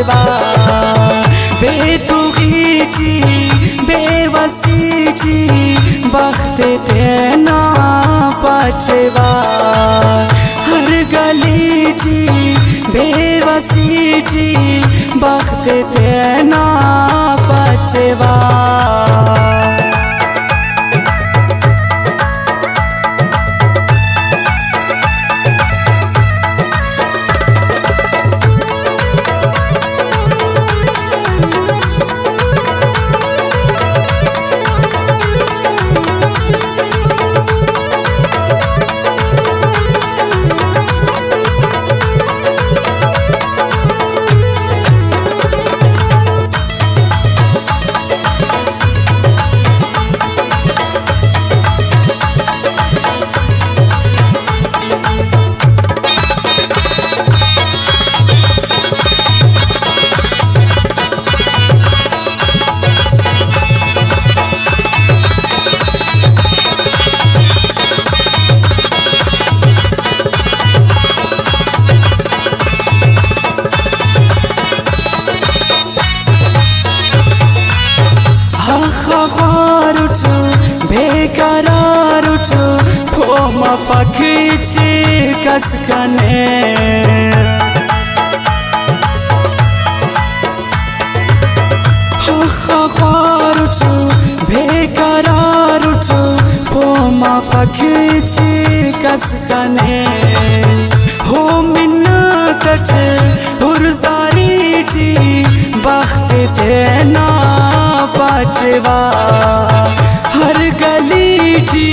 पाचवा बेतुकीची बेवसीची बख्त तेना पाचवा हर गलीची बेवसीची बख्त तेना पाचवा बेकरार फोमा फकीची कसकने बेकरार फोमा फकीची कसकने हो मिन्नत हुरजारीची बख्त तेना पाचवा हर गलीची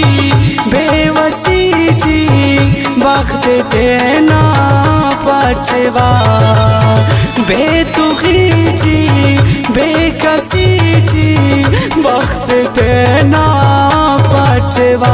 बेवसीची बख्त तेना पाचवा बेतुकीची बेकसीची बख्त तेना पाचवा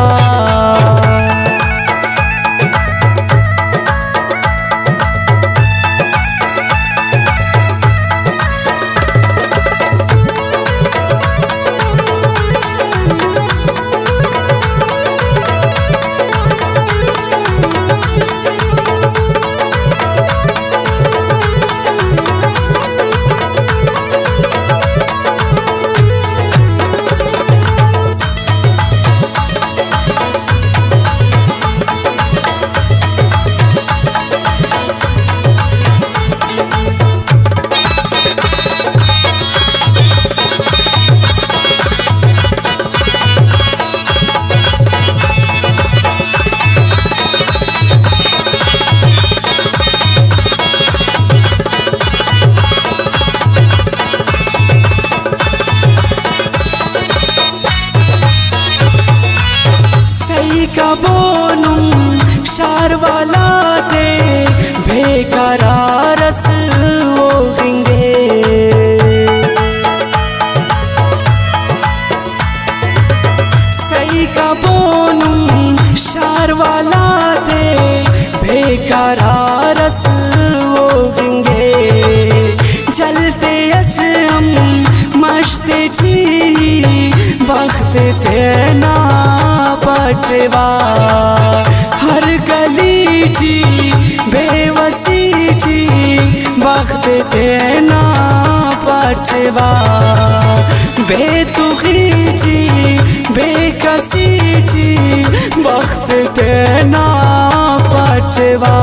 बोनुम शारवाला दे बेकरारस वो गिंगे सही का बोनुम शारवाला दे बेकरारस वो गिंगे जलते अजम मश्ते जी बख्त तेना पाचवा हर गलीची बेवसीची बख्त तेना पाचवा बेतुकीची बेकसीची बख्त तेना पाचवा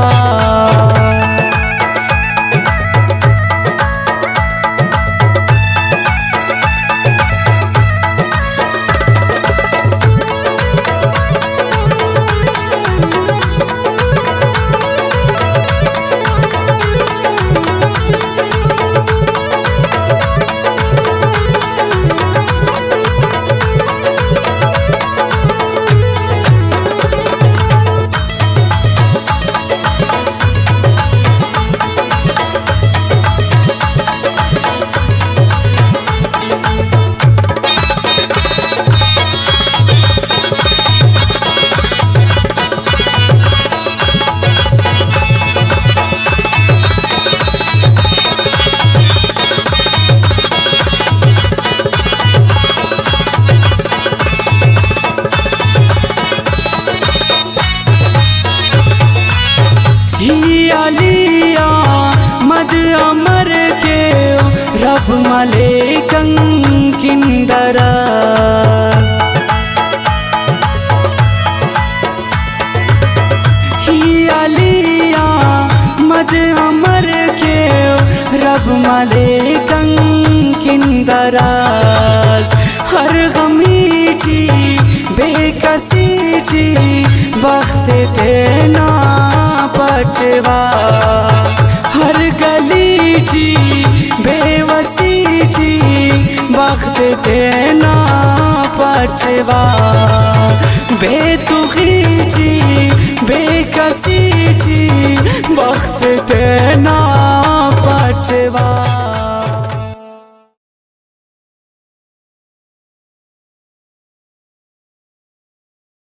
माले कंकिंदरास ही अलिया मद अमर के रब माले कंकिंदरास हर गमीठी बेकसी जी वक्त देना पटवा हर गली जी बेवसी जी वक्त देना पटवा बेतुखी जी बेकसी जी वक्त देना पटवा।